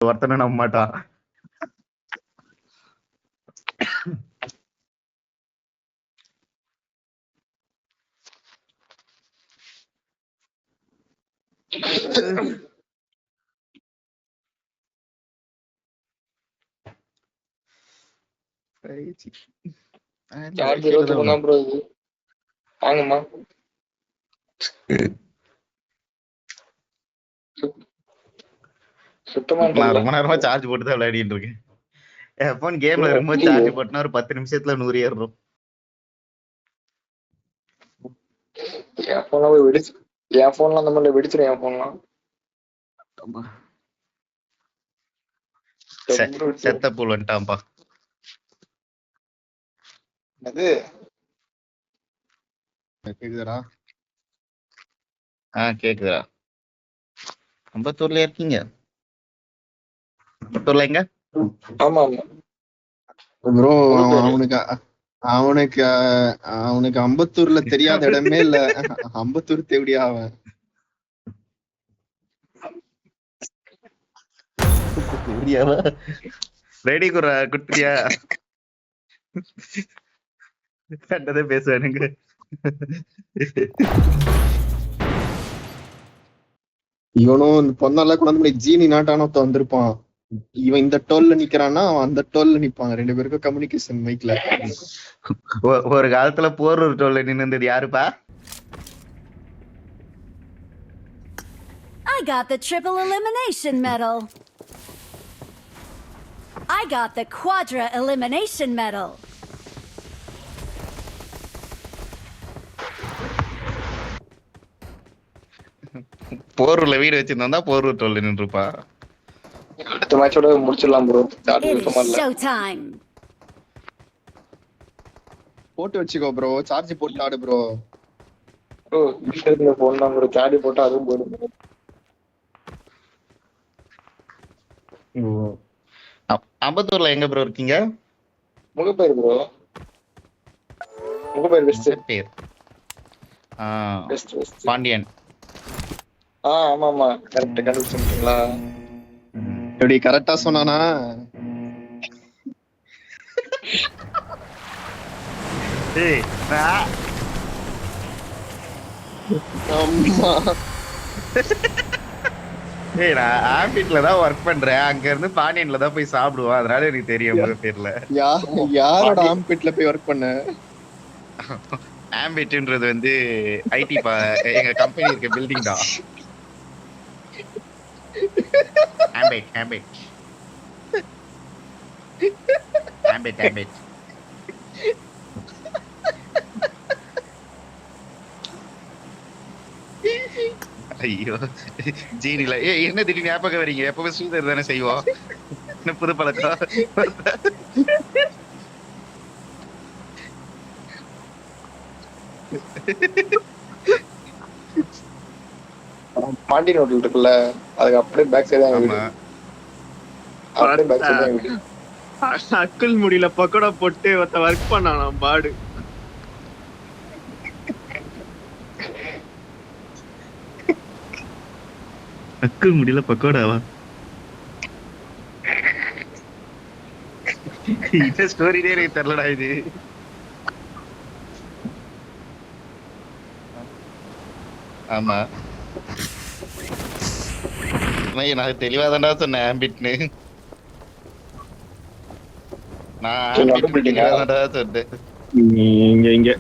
ஒருத்தனை நம்ப மாட்டான். சார்ஜ் 23 தான் ப்ரோ இது. வாங்கம்மா. சுத்தமா நான் தெரியல. ரொம்ப நேரமா சார்ஜ் போட்டு தான் விளையாடிட்டு இருக்கேன். என் போன் கேம்ல இருக்கும்போது சார்ஜ் போட்டுனா ஒரு 10 நிமிஷத்துல 100 ஏறும். என் போன்ல போய் வெடிச்சு, என் போன்ல அந்த மாதிரி வெடிச்சிடும். என் போன்லாம் செத்த பூல் வந்துட்டான்பா. அது கேக்குதுடா? கேக்குதா? அம்பத்தூர்ல இருக்கீங்க? அம்பத்தூர்ல எங்க? ஆமா ஆமா ப்ரோ அவனுக்கு அவனுக்கு அவனுக்கு அம்பத்தூர்ல தெரியாத இடமே இல்ல. அம்பத்தூர் தேவடியா அவன். ரெடி குரா குட்டியா கண்டதே பேசுவானுங்க. இவனும் இந்த பொண்ணெல்லாம் கொண்டாந்து ஜீனி நாட்டான வந்திருப்பான். இவன் இந்த டோல்ல நிக்கிறான்னா அவன் அந்த டோல்ல நிப்பாங்க. 2 பேருக்கும் கம்யூனிகேஷன் மைக்ல. ஒரு காலத்துல போரூர் டோல்ல நின்னுது யாருப்பா? I got the triple elimination medal. I got the quadra elimination medal. போரூர்ல வீடு வச்சிருந்தா போரூர் டோல்ல நின்றுப்பா. அடுத்த மேட்சோட முடிச்சிடலாம் bro. It is show time. போட்டு வச்சுக்கோ ப்ரோ. சார்ஜ் போட்டு ஆடு ப்ரோ. ப்ரோ இந்த போன் தான் ப்ரோ. சார்ஜ் போட்டா அதுவும் போடும். அம்பத்தூர்ல எங்க ப்ரோ இருக்கீங்க? முகப்பேர் ப்ரோ. முகப்பேர் வெஸ்ட் பேர் வெஸ்ட் வெஸ்ட் பாண்டியன். ஆமா ஆமா கரெக்ட் கண்டுபிடிச்சிட்டீங்களா? எப்படி கரெக்டா சொன்னானா? ஏய் ஆமா. நான் ஆம்பிட்ல தான் ஒர்க் பண்றேன். அங்க இருந்து பாண்டியன்ல தான் போய் சாப்பிடுவோம். அதனால எனக்கு தெரியும் உங்க பேர்ல. யாரோட ஆம்பிட்ல போய் ஒர்க் பண்ண? ஆம்பிட்ன்றது வந்து ஐடி எங்க கம்பெனி இருக்க பில்டிங் தான். Ambit ambit ambit ambit. ஐயோ ஜீனில என்ன திடீர்னு ஞாபகம் வரீங்க? எப்பவுமே ஸ்ரீதர் தானே செய்வோம். என்ன புது பழக்கம்? பாண்டியன் ஹோட்டல் இருக்குல்ல, அதுக்கு அப்படியே பேக் சைடு தான் வீடு. அப்படியே பேக் சைடு தான் வீடு. அக்குள் முடியல பக்கோடா போட்டு ஒருத்த ஒர்க் பண்ணானா பாடு. அக்குள் முடியல பக்கோடாவா? இந்த ஸ்டோரியே எனக்கு தெரியலடா இது. ஆமா நான் தெளிவாதான்டா சொன்னேன் ஆம்பிட்னு. நான் தெளிவாதான்டா சொன்னேன். இங்க இங்க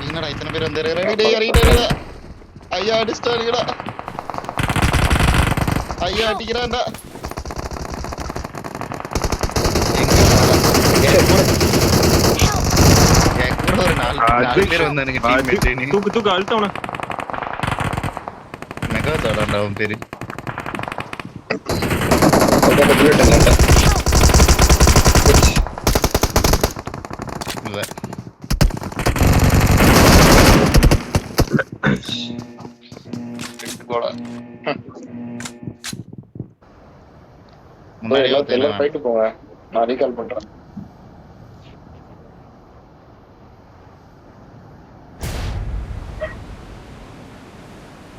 என்னடா இத்தனை பேர் வந்து ஐயா அடிச்சிட்டானுங்கடா. ஐயா அடிக்கிறான்டா. ஒரு 4 பேர் வந்தானுங்க டீம்மேட். தூக்கு அழுத்தவன மெகா தோடாண்டா அவன் பேரு. இல்ல எல்லாரும் போயிட்டு போங்க, நான் ரீகால் பண்றேன்.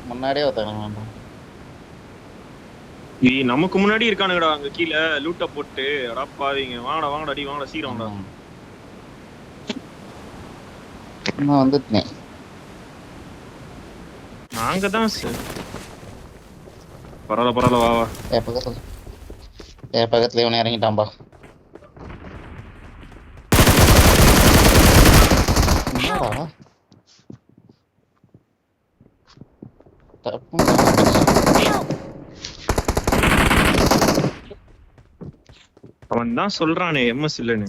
முன்னாடியே ஒருத்தங்க நமக்கு முன்னாடி இருக்கானுங்கடா அங்க கீழே லூட்ட போட்டு அடா பாவீங்க. வாங்கடா வாங்கடா அடி வாங்கடா சீக்கிரம் வாங்கடா. நான் வந்துட்டேன். நாங்க தான் பரவாயில்ல வா வா. பக்கத்துல இவனை இறங்கிட்டான்பா. என்னடா அவன் தான் சொல்றானே எம்எஸ் இல்லன்னு.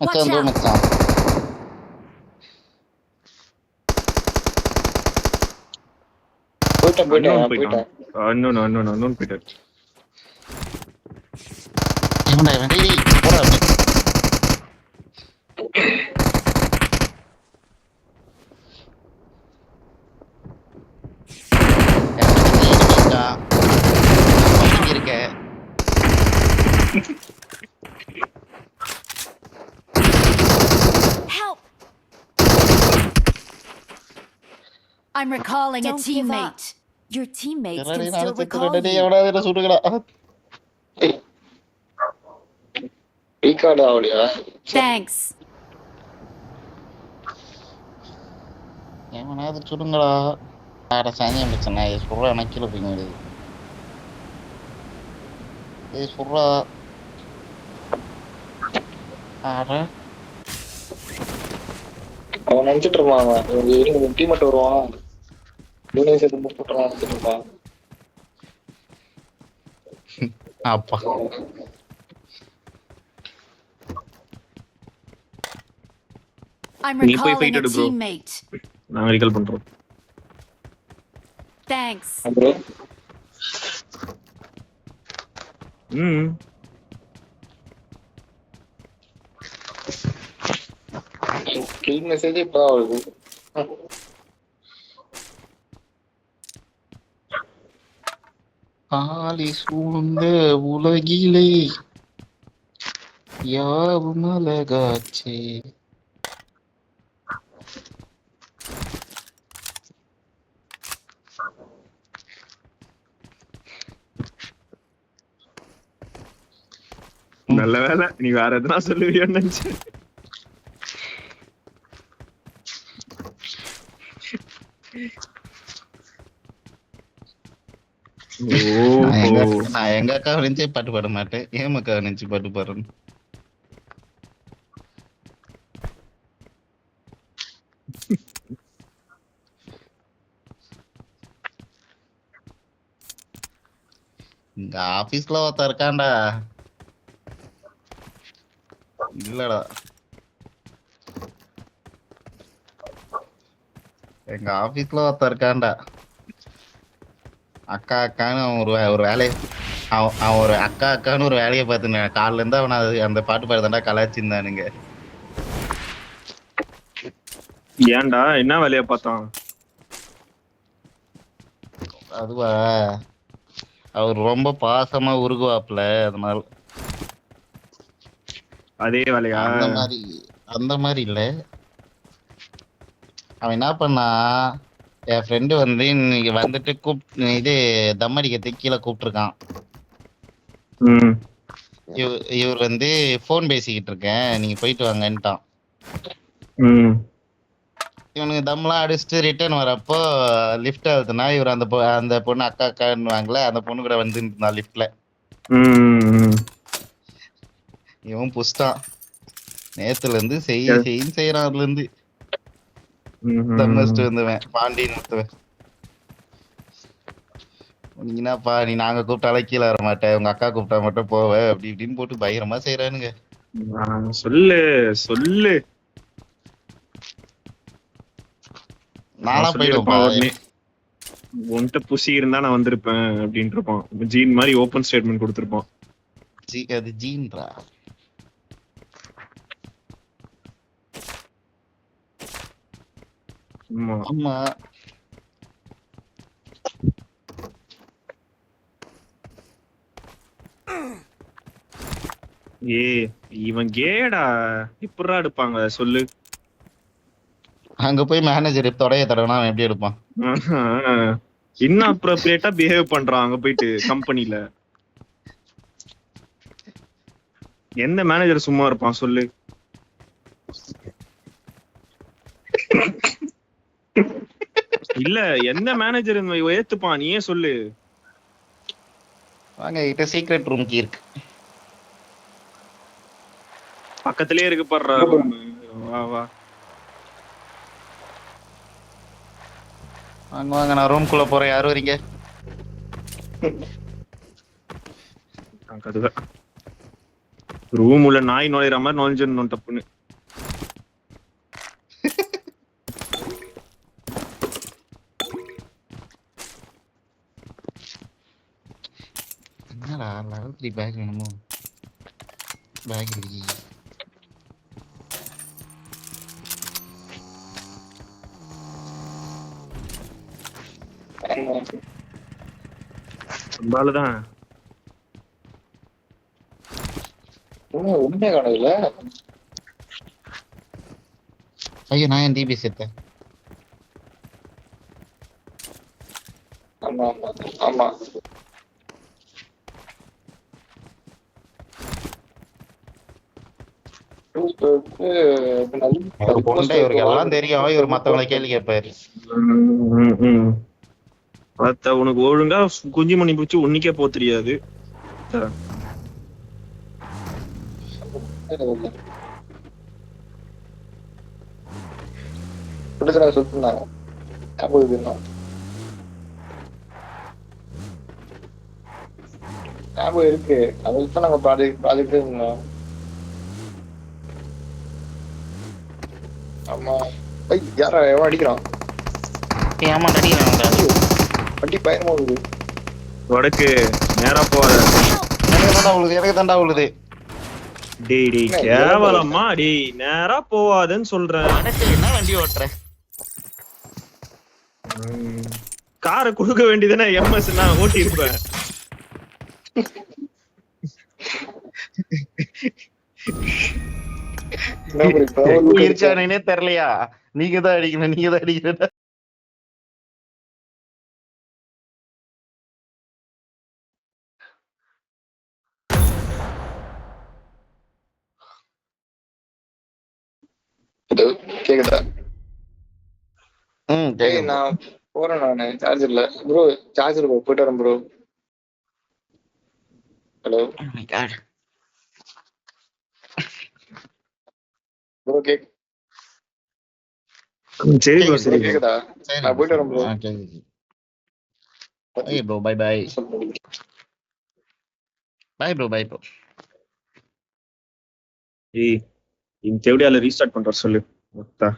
மச்சான் மச்சான் போயிட்டான் போயிட்டாரு. Help! I'm recalling a teammate. Your teammates can still recall you. எவனாவது சுடுங்கடா. ரீகார்ட் ஆகலையா? Thanks. எவனாவது சுடுங்கடா. ஆட சாஞ்சியம் பிரச்சனை சுடுறா. எனக்கு கீழே போய் முடியுது. சுடுறா. ஆட அவன் நினைச்சிட்டு இருப்பான். டீம் மட்டும் வருவான். யூனியன் சேர்த்து போட்டுறான் நினைச்சிட்டு இருப்பான். அப்பா I'm நீ போய் recalling fight a எடு bro. teammate. நாங்க recall பண்றோம். Thanks. ப்ரோ கில் மெசேஜ் இப்பதான் வருது. ஆலி சூழ்ந்த உலகிலே யாவும் அழகாச்சே. நல்ல வேலை நீ வேற எதுனா சொல்லுவியோன்னு நினைச்சேன். நான் எங்க அக்காவை நினைச்சே பாட்டு பாட மாட்டேன். ஏன் அக்காவை நினைச்சு பாட்டு பாடுறேன். இங்க ஆபீஸ்ல ஒருத்தன் இருக்கான்டா. இல்லடா எங்க ஆபீஸ்ல ஒருத்தன் இருக்கான்டா. அக்கா அக்கான்னு அவன் ஒரு வேலையை அவன் ஒரு அக்கா அக்கான்னு ஒரு வேலையை பார்த்துனேன். காலில இருந்து அவனை அந்த பாட்டு பாடுதாண்டா கலாச்சிருந்தானுங்க. ஏன்டா என்ன வேலைய பார்த்தான்? அதுவா அவர் ரொம்ப பாசமா உருகுவாப்ல. அதனால அதே வேலையா? அந்த மாதிரி இல்ல. அவன் என்ன பண்ணா, என் ஃப்ரெண்டு வந்து இன்னைக்கு வந்துட்டு இது தம் அடிக்கிறதுக்கு கீழே கூப்பிட்டுருக்கான். இவர் வந்து போன் பேசிக்கிட்டு இருக்கேன் நீங்க போயிட்டு வாங்கன்ட்டான். இவனுக்கு தம்லாம் அடிச்சுட்டு ரிட்டர்ன் வரப்போ லிஃப்ட் ஆகுதுன்னா இவர் அந்த பொண்ணு அக்கா அக்கான்னு வாங்கல, அந்த பொண்ணு கூட வந்து இருந்தான் லிஃப்ட்ல. இவன் புஷ்டான். நேத்துல இருந்து செய்யறான். அதுல இருந்து வந்துவேன் பாண்டின்னு ஒருத்தவன். நீ என்னப்பா நீ நாங்க கூப்பிட்டாலே கீழே வர மாட்டேன், உங்க அக்கா கூப்பிட்டா மட்டும் போவ அப்படி இப்படின்னு போட்டு பயங்கரமா செய்யறானுங்க. சொல்லு சொல்லு. நானா போயிடுப்பா. உன்கிட்ட புசி இருந்தா நான் வந்திருப்பேன் அப்படின்ட்டு இருப்பான். ஜீன் மாதிரி ஓபன் ஸ்டேட்மெண்ட் கொடுத்திருப்பான். அது ஜீன்ரா. ஆமா இவன் கேடா இப்படா எடுப்பாங்க சொல்லு. அங்க போய் மேனேஜர் தொடைய தடவைனா அவன் எப்படி எடுப்பான்? இன்அப்ரோப்ரியேட்டா பிஹேவ் பண்றான் அங்க போயிட்டு கம்பெனில. எந்த மேனேஜர் சும்மா இருப்பான் சொல்லு? இல்ல எந்த மேனேஜர் ஏத்துப்பான் நீயே சொல்லு. வாங்க கிட்ட சீக்ரெட் ரூம் கீ இருக்கு. பக்கத்திலே இருக்கு பாடுறா ரூம். வா வா வாங்க வாங்க நான் ரூம்குள்ள போறேன். யாரும் வரீங்க? ரூம் உள்ள நாய் நுழையிற மாதிரி நுழைஞ்சிடணும் தப்புன்னு. என்னடா லெவல் 3 பேக் வேணுமோ? பேக் இல்லையே. நம்மளாலதான் உண்மையா காணல. ஐயோ நான் என் டிபி சேர்த்தேன். ஆமா ஆமா ஆமா. ஒரு பொண்ணு இவருக்கு எல்லாம் தெரியும். இவர் மத்தவங்களை கேள்வி கேட்பாரு. உனக்கு ஒழுங்கா குஞ்சு மணி பிடிச்சி உன்னிக்கே போ தெரியாது. சுத்தினாங்க ஞாபகம் இருக்கு. அதுக்கு தான் நாங்க ப்ராஜெக்ட் இருந்தோம். ஆமா யாரா எவன் அடிக்கிறான்? ஆமா நடிக்கிறாங்க. வண்டி பயணமா இருக்குது. வடக்கு நேரா போவாத. எனக்கு தாண்டா உழுது. டேய் டேய் கேவலமா டேய் நேரா போவாதன்னு சொல்றேன். வடக்கு என்ன வண்டி ஓட்டுற? காரை கொடுக்க வேண்டியதுன்னா எம்எஸ் நான் ஓட்டி இருப்பேன். இருச்சானே தெரியலையா? நீங்க தான் அடிக்கணும். நீங்க தான் அடிக்கணும். கேக்குதா? கேக்குது. நான் போறேன். நானு சார்ஜர்ல ப்ரோ. சார்ஜர் போயிட்டு வரேன் ப்ரோ. ஹலோ ப்ரோ சரி ப்ரோ சரி. கேக்குதா? நான் போயிட்டு வரேன் bro. Bye bro. Bye bye. Bye bro. Bye bro. ஏய் இந்த தேவடியால ரீஸ்டார்ட் பண்ற சொல்லு. மொத்தம்